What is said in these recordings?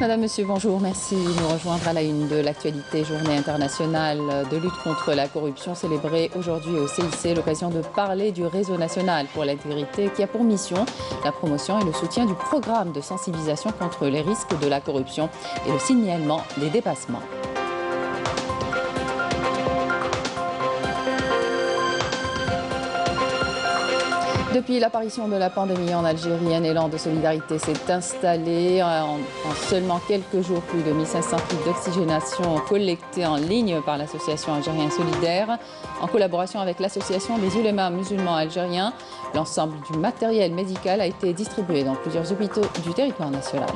Madame, Monsieur, bonjour. Merci de nous rejoindre à la une de l'actualité. Journée internationale de lutte contre la corruption célébrée aujourd'hui au CIC. L'occasion de parler du réseau national pour l'intégrité qui a pour mission la promotion et le soutien du programme de sensibilisation contre les risques de la corruption et le signalement des dépassements. Depuis l'apparition de la pandémie en Algérie, un élan de solidarité s'est installé. En seulement quelques jours, plus de 1500 kits d'oxygénation collectés en ligne par l'association Algérien Solidaire. En collaboration avec l'association des ulémas musulmans algériens, l'ensemble du matériel médical a été distribué dans plusieurs hôpitaux du territoire national.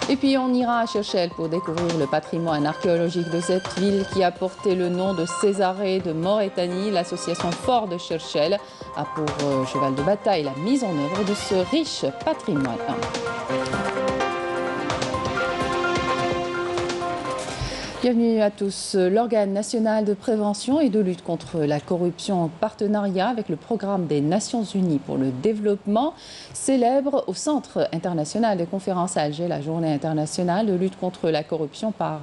Et puis on ira à Chirchel pour découvrir le patrimoine archéologique de cette ville qui a porté le nom de Césarée de Maurétanie. L'association Fort de Chirchel a pour cheval de bataille la mise en œuvre de ce riche patrimoine. Bienvenue à tous. L'organe national de prévention et de lutte contre la corruption en partenariat avec le programme des Nations Unies pour le développement célèbre au Centre international de conférences à Alger la journée internationale de lutte contre la corruption par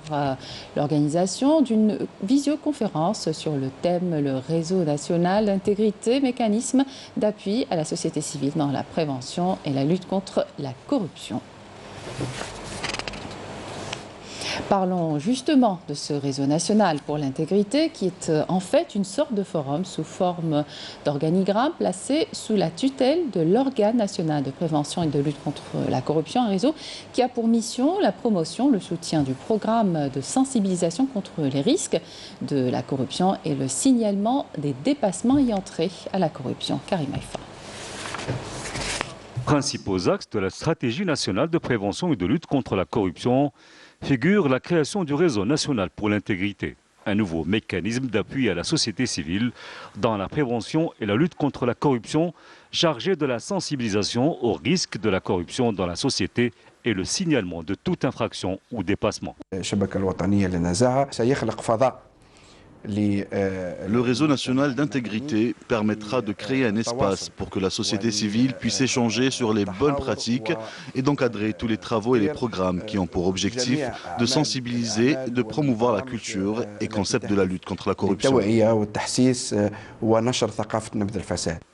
l'organisation d'une visioconférence sur le thème le réseau national d'intégrité, mécanisme d'appui à la société civile dans la prévention et la lutte contre la corruption. Parlons justement de ce réseau national pour l'intégrité qui est en fait une sorte de forum sous forme d'organigramme placé sous la tutelle de l'organe national de prévention et de lutte contre la corruption, un réseau qui a pour mission la promotion, le soutien du programme de sensibilisation contre les risques de la corruption et le signalement des dépassements ayant trait à la corruption. Karim Haïfa. Principaux axes de la stratégie nationale de prévention et de lutte contre la corruption figure la création du réseau national pour l'intégrité, un nouveau mécanisme d'appui à la société civile dans la prévention et la lutte contre la corruption, chargé de la sensibilisation aux risques de la corruption dans la société et le signalement de toute infraction ou dépassement. Le réseau national d'intégrité permettra de créer un espace pour que la société civile puisse échanger sur les bonnes pratiques et d'encadrer tous les travaux et les programmes qui ont pour objectif de sensibiliser, de promouvoir la culture et concept de la lutte contre la corruption.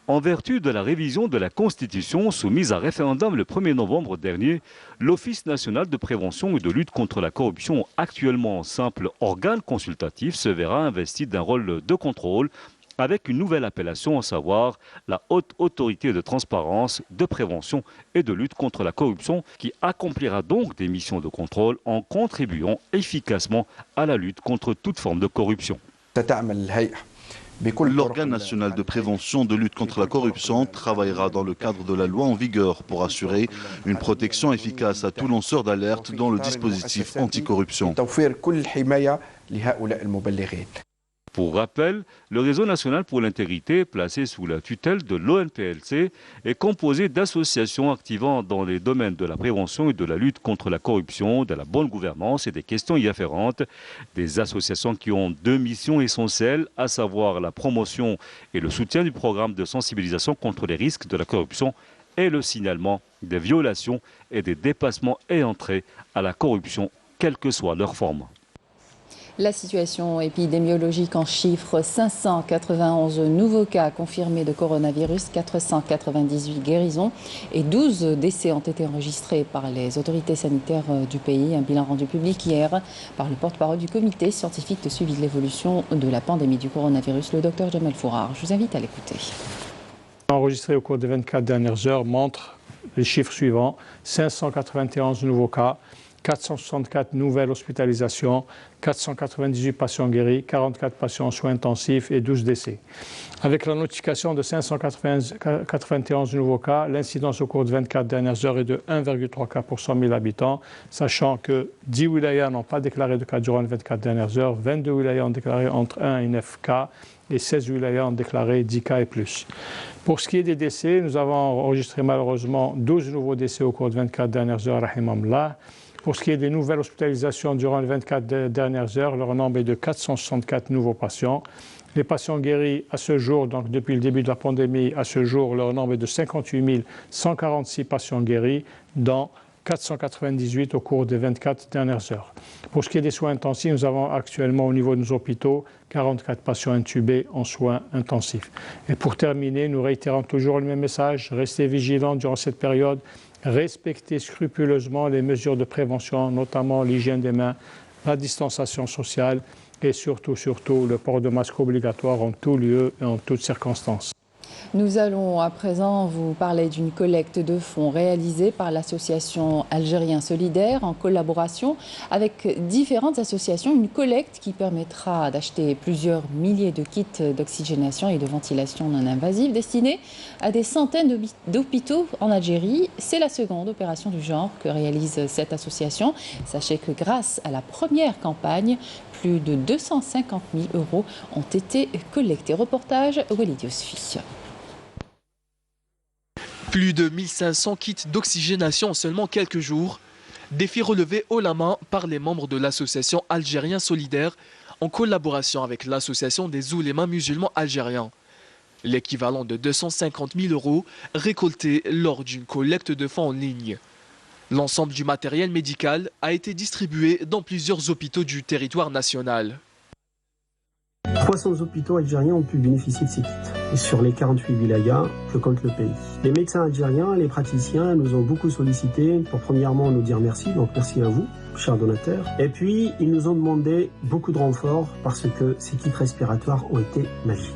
En vertu de la révision de la Constitution soumise à référendum le 1er novembre dernier, l'Office national de prévention et de lutte contre la corruption, actuellement simple organe consultatif, se verra investi d'un rôle de contrôle avec une nouvelle appellation, à savoir la Haute Autorité de transparence, de prévention et de lutte contre la corruption, qui accomplira donc des missions de contrôle en contribuant efficacement à la lutte contre toute forme de corruption. L'organe national de prévention de lutte contre la corruption travaillera dans le cadre de la loi en vigueur pour assurer une protection efficace à tout lanceur d'alerte dans le dispositif anticorruption. Pour rappel, le réseau national pour l'intégrité, placé sous la tutelle de l'ONPLC, est composé d'associations activant dans les domaines de la prévention et de la lutte contre la corruption, de la bonne gouvernance et des questions y afférentes. Des associations qui ont deux missions essentielles, à savoir la promotion et le soutien du programme de sensibilisation contre les risques de la corruption et le signalement des violations et des dépassements ayant trait à la corruption, quelle que soit leur forme. La situation épidémiologique en chiffres, 591 nouveaux cas confirmés de coronavirus, 498 guérisons et 12 décès ont été enregistrés par les autorités sanitaires du pays. Un bilan rendu public hier par le porte-parole du comité scientifique de suivi de l'évolution de la pandémie du coronavirus, le docteur Jamel Fourard. Je vous invite à l'écouter. Enregistré au cours des 24 dernières heures montrent les chiffres suivants: 591 nouveaux cas, 464 nouvelles hospitalisations, 498 patients guéris, 44 patients en soins intensifs et 12 décès. Avec la notification de 591 nouveaux cas, l'incidence au cours des 24 dernières heures est de 1,3 cas pour 100 000 habitants, sachant que 10 wilayas n'ont pas déclaré de cas durant les 24 dernières heures, 22 wilayas ont déclaré entre 1 et 9 cas et 16 wilayas ont déclaré 10 cas et plus. Pour ce qui est des décès, nous avons enregistré malheureusement 12 nouveaux décès au cours des 24 dernières heures, rahimahullah. Pour ce qui est des nouvelles hospitalisations durant les 24 dernières heures, leur nombre est de 464 nouveaux patients. Les patients guéris à ce jour, donc depuis le début de la pandémie, à ce jour, leur nombre est de 58 146 patients guéris, dont 498 au cours des 24 dernières heures. Pour ce qui est des soins intensifs, nous avons actuellement au niveau de nos hôpitaux 44 patients intubés en soins intensifs. Et pour terminer, nous réitérons toujours le même message, restez vigilants durant cette période, respectez scrupuleusement les mesures de prévention, notamment l'hygiène des mains, la distanciation sociale et surtout le port de masque obligatoire en tout lieu et en toutes circonstances. Nous allons à présent vous parler d'une collecte de fonds réalisée par l'association Algérien Solidaire en collaboration avec différentes associations. Une collecte qui permettra d'acheter plusieurs milliers de kits d'oxygénation et de ventilation non invasive destinés à des centaines d'hôpitaux en Algérie. C'est la seconde opération du genre que réalise cette association. Sachez que grâce à la première campagne, plus de 250 000 € ont été collectés. Reportage Walid Yousfi. Plus de 1500 kits d'oxygénation en seulement quelques jours. Défi relevé haut la main par les membres de l'association Algérien Solidaire en collaboration avec l'association des oulémas musulmans algériens. L'équivalent de 250 000 € récoltés lors d'une collecte de fonds en ligne. L'ensemble du matériel médical a été distribué dans plusieurs hôpitaux du territoire national. 300 hôpitaux algériens ont pu bénéficier de ces kits. Et sur les 48 wilayas que compte le pays. Les médecins algériens, les praticiens nous ont beaucoup sollicité pour premièrement nous dire merci, donc merci à vous, chers donateurs. Et puis, ils nous ont demandé beaucoup de renforts parce que ces kits respiratoires ont été magiques.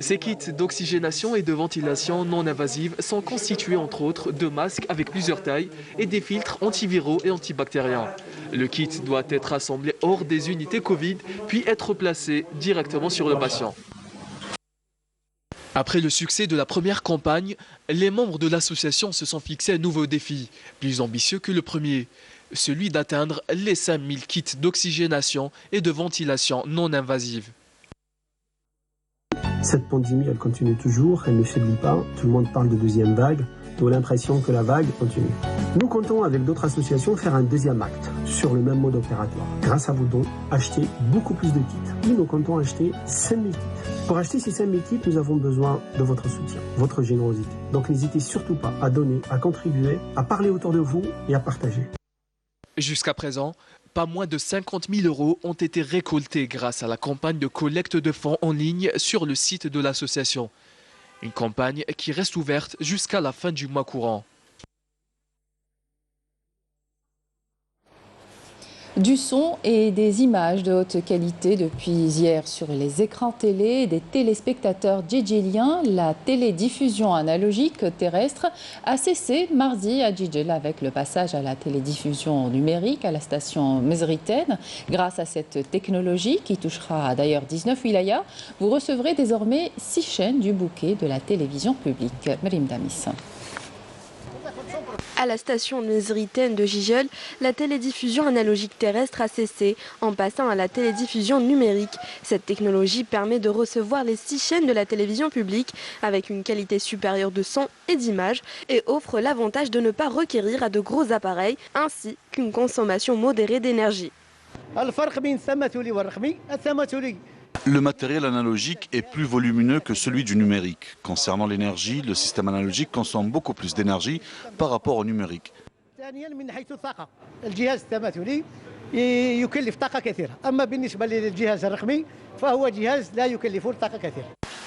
Ces kits d'oxygénation et de ventilation non invasive sont constitués entre autres de masques avec plusieurs tailles et des filtres antiviraux et antibactériens. Le kit doit être assemblé hors des unités Covid puis être placé directement sur le patient. Après le succès de la première campagne, les membres de l'association se sont fixés un nouveau défi, plus ambitieux que le premier, celui d'atteindre les 5000 kits d'oxygénation et de ventilation non invasive. Cette pandémie, elle continue toujours, elle ne faiblit pas. Tout le monde parle de deuxième vague. On a l'impression que la vague continue. Nous comptons avec d'autres associations faire un deuxième acte sur le même mode opératoire. Grâce à vos dons, acheter beaucoup plus de kits. Et nous comptons acheter 5000 kits. Pour acheter ces 5000 kits, nous avons besoin de votre soutien, votre générosité. Donc n'hésitez surtout pas à donner, à contribuer, à parler autour de vous et à partager. Jusqu'à présent, pas moins de 50 000 € ont été récoltés grâce à la campagne de collecte de fonds en ligne sur le site de l'association. Une campagne qui reste ouverte jusqu'à la fin du mois courant. Du son et des images de haute qualité depuis hier sur les écrans télé des téléspectateurs djidjéliens. La télédiffusion analogique terrestre a cessé mardi à Djidjel avec le passage à la télédiffusion numérique à la station Mezriten. Grâce à cette technologie qui touchera d'ailleurs 19 wilayas, vous recevrez désormais 6 chaînes du bouquet de la télévision publique. Marim Damis. À la station Mezriten de Djidjel, la télédiffusion analogique terrestre a cessé en passant à la télédiffusion numérique. Cette technologie permet de recevoir les 6 chaînes de la télévision publique avec une qualité supérieure de son et d'image et offre l'avantage de ne pas requérir à de gros appareils ainsi qu'une consommation modérée d'énergie. Le matériel analogique est plus volumineux que celui du numérique. Concernant l'énergie, le système analogique consomme beaucoup plus d'énergie par rapport au numérique.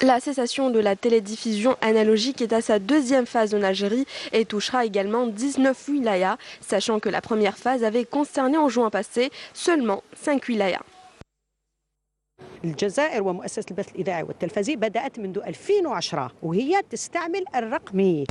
La cessation de la télédiffusion analogique est à sa deuxième phase en Algérie et touchera également 19 wilayas, sachant que la première phase avait concerné en juin passé seulement 5 wilayas. الجزائر ومؤسسة البث الإذاعي والتلفزي بدأت منذ 2010 وهي تستعمل الرقمي.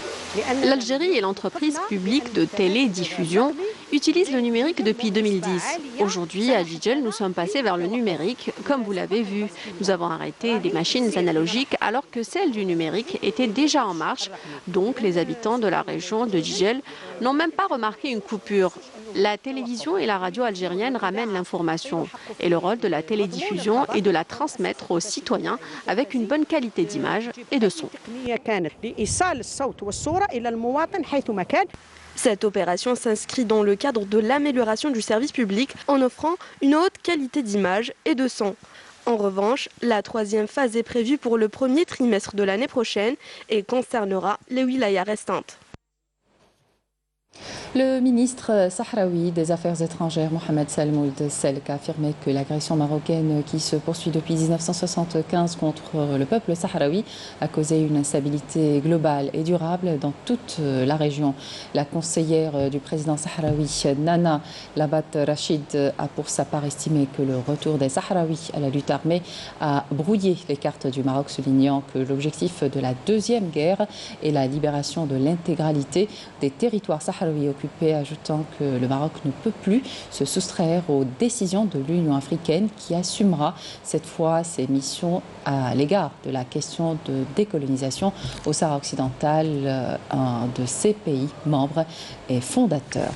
L'Algérie et l'entreprise publique de télédiffusion utilisent le numérique depuis 2010. Aujourd'hui, à Djidjel, nous sommes passés vers le numérique. Comme vous l'avez vu, nous avons arrêté des machines analogiques alors que celles du numérique étaient déjà en marche. Donc, les habitants de la région de Djidjel n'ont même pas remarqué une coupure. La télévision et la radio algérienne ramènent l'information. Et le rôle de la télédiffusion est de la transmettre aux citoyens avec une bonne qualité d'image et de son. Cette opération s'inscrit dans le cadre de l'amélioration du service public en offrant une haute qualité d'image et de son. En revanche, la troisième phase est prévue pour le premier trimestre de l'année prochaine et concernera les wilayas restantes. Le ministre sahraoui des Affaires étrangères, Mohamed Salmoud Selk, a affirmé que l'agression marocaine qui se poursuit depuis 1975 contre le peuple sahraoui a causé une instabilité globale et durable dans toute la région. La conseillère du président sahraoui, Nana Labat Rachid, a pour sa part estimé que le retour des Sahraouis à la lutte armée a brouillé les cartes du Maroc, soulignant que l'objectif de la deuxième guerre est la libération de l'intégralité des territoires sahraouis occupés, ajoutant que le Maroc ne peut plus se soustraire aux décisions de l'Union africaine qui assumera cette fois ses missions à l'égard de la question de décolonisation au Sahara occidental, un de ses pays membres et fondateurs.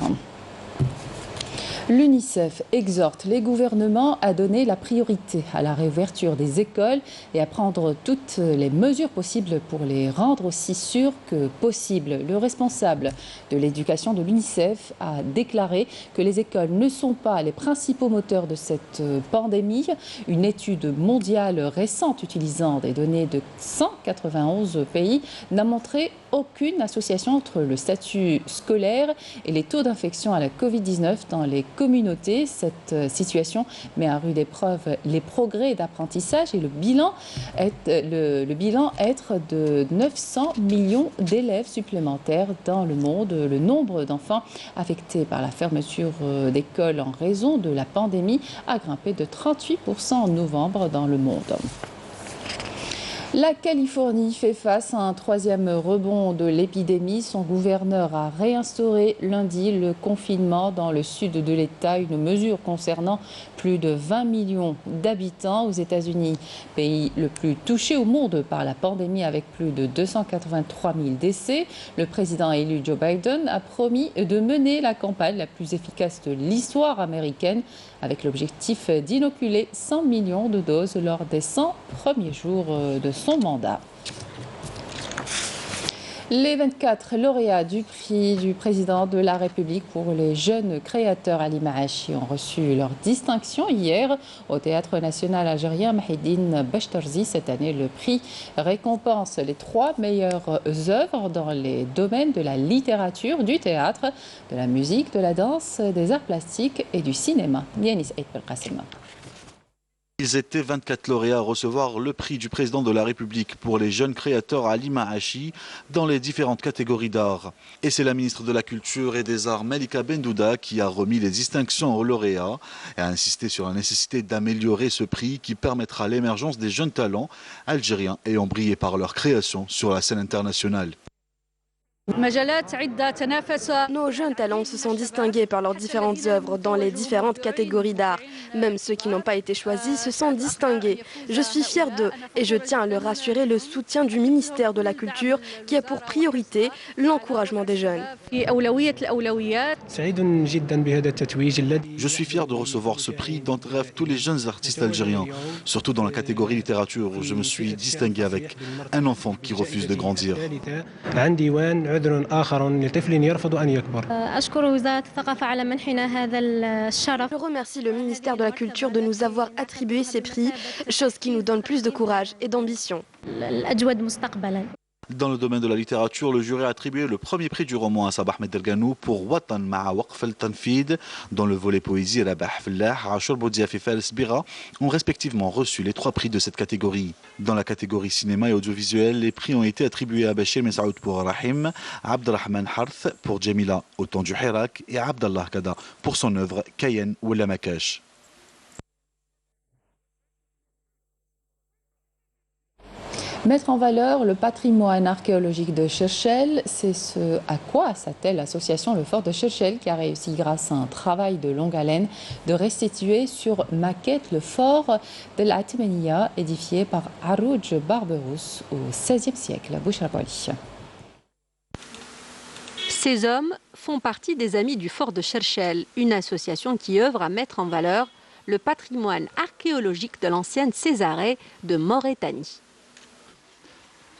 L'UNICEF exhorte les gouvernements à donner la priorité à la réouverture des écoles et à prendre toutes les mesures possibles pour les rendre aussi sûres que possible. Le responsable de l'éducation de l'UNICEF a déclaré que les écoles ne sont pas les principaux moteurs de cette pandémie. Une étude mondiale récente utilisant des données de 191 pays n'a montré aucune association entre le statut scolaire et les taux d'infection à la Covid-19 dans les communautés. Cette situation met à rude épreuve les progrès d'apprentissage et le bilan être de 900 millions d'élèves supplémentaires dans le monde. Le nombre d'enfants affectés par la fermeture d'écoles en raison de la pandémie a grimpé de 38% en novembre dans le monde. La Californie fait face à un troisième rebond de l'épidémie. Son gouverneur a réinstauré lundi le confinement dans le sud de l'État, une mesure concernant plus de 20 millions d'habitants aux États-Unis, pays le plus touché au monde par la pandémie avec plus de 283 000 décès. Le président élu Joe Biden a promis de mener la campagne la plus efficace de l'histoire américaine avec l'objectif d'inoculer 100 millions de doses lors des 100 premiers jours de son mandat. Les 24 lauréats du prix du président de la République pour les jeunes créateurs Ali Maachi ont reçu leur distinction hier au Théâtre national algérien Mahidine Bachtarzi. Cette année, le prix récompense les 3 meilleures œuvres dans les domaines de la littérature, du théâtre, de la musique, de la danse, des arts plastiques et du cinéma. Yanis Eid Belkacem. Ils étaient 24 lauréats à recevoir le prix du président de la République pour les jeunes créateurs Ali Maachi dans les différentes catégories d'art. Et c'est la ministre de la Culture et des Arts Malika Bendouda qui a remis les distinctions aux lauréats et a insisté sur la nécessité d'améliorer ce prix qui permettra l'émergence des jeunes talents algériens ayant brillé par leur création sur la scène internationale. Nos jeunes talents se sont distingués par leurs différentes œuvres dans les différentes catégories d'art. Même ceux qui n'ont pas été choisis se sont distingués. Je suis fière d'eux et je tiens à leur assurer le soutien du ministère de la Culture qui a pour priorité l'encouragement des jeunes. Je suis fier de recevoir ce prix dont rêvent tous les jeunes artistes algériens, surtout dans la catégorie littérature où je me suis distingué avec un enfant qui refuse de grandir. Je remercie le ministère de la Culture de nous avoir attribué ces prix, chose qui nous donne plus de courage et d'ambition. Dans le domaine de la littérature, le jury a attribué le premier prix du roman à Sabah Ahmed Delganou pour Watan Ma'a Waqf al-Tanfid. Dans le volet poésie, Rabah Fallah, Ashur Boudia et Fares Bira ont respectivement reçu les 3 prix de cette catégorie. Dans la catégorie cinéma et audiovisuel, les prix ont été attribués à Bachir Messaoud pour Rahim, Abdelrahman Harth pour Jamila au temps du Hirak et Abdallah Kada pour son œuvre Kayen ou La Makash. Mettre en valeur le patrimoine archéologique de Chirchel, c'est ce à quoi s'attelle l'association Le Fort de Chirchel qui a réussi grâce à un travail de longue haleine de restituer sur maquette le fort de l'Atmenia édifié par Harouj Barberousse au XVIe siècle. Bouchra Bouali. Ces hommes font partie des Amis du Fort de Chirchel, une association qui œuvre à mettre en valeur le patrimoine archéologique de l'ancienne Césarée de Mauritanie.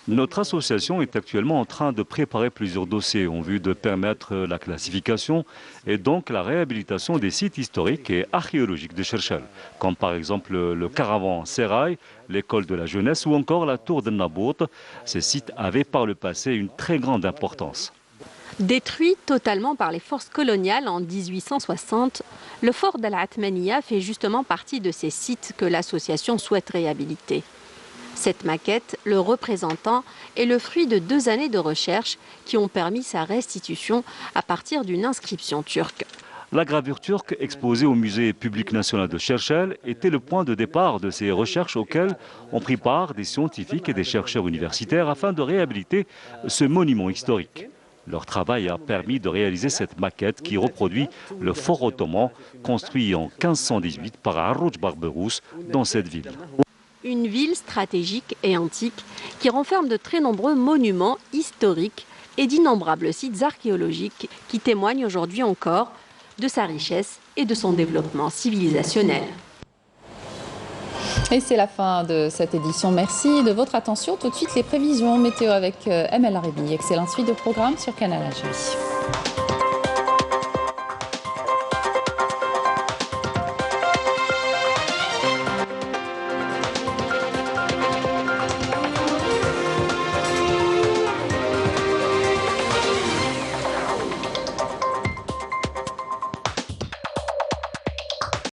Notre association est actuellement en train de préparer plusieurs dossiers en vue de permettre la classification et donc la réhabilitation des sites historiques et archéologiques de Cherchel, comme par exemple le caravansérail, l'école de la jeunesse ou encore la tour de Nabout. Ces sites avaient par le passé une très grande importance. Détruit totalement par les forces coloniales en 1860, le fort d'Al-Athmaniya fait justement partie de ces sites que l'association souhaite réhabiliter. Cette maquette, le représentant, est le fruit de 2 années de recherche qui ont permis sa restitution à partir d'une inscription turque. La gravure turque exposée au musée public national de Cherchel était le point de départ de ces recherches auxquelles ont pris part des scientifiques et des chercheurs universitaires afin de réhabiliter ce monument historique. Leur travail a permis de réaliser cette maquette qui reproduit le fort ottoman construit en 1518 par Arruç Barberousse dans cette ville. Une ville stratégique et antique qui renferme de très nombreux monuments historiques et d'innombrables sites archéologiques qui témoignent aujourd'hui encore de sa richesse et de son développement civilisationnel. Et c'est la fin de cette édition. Merci de votre attention. Tout de suite, les prévisions météo avec ML Arabi. Excellente suite de programme sur Canal Algérie.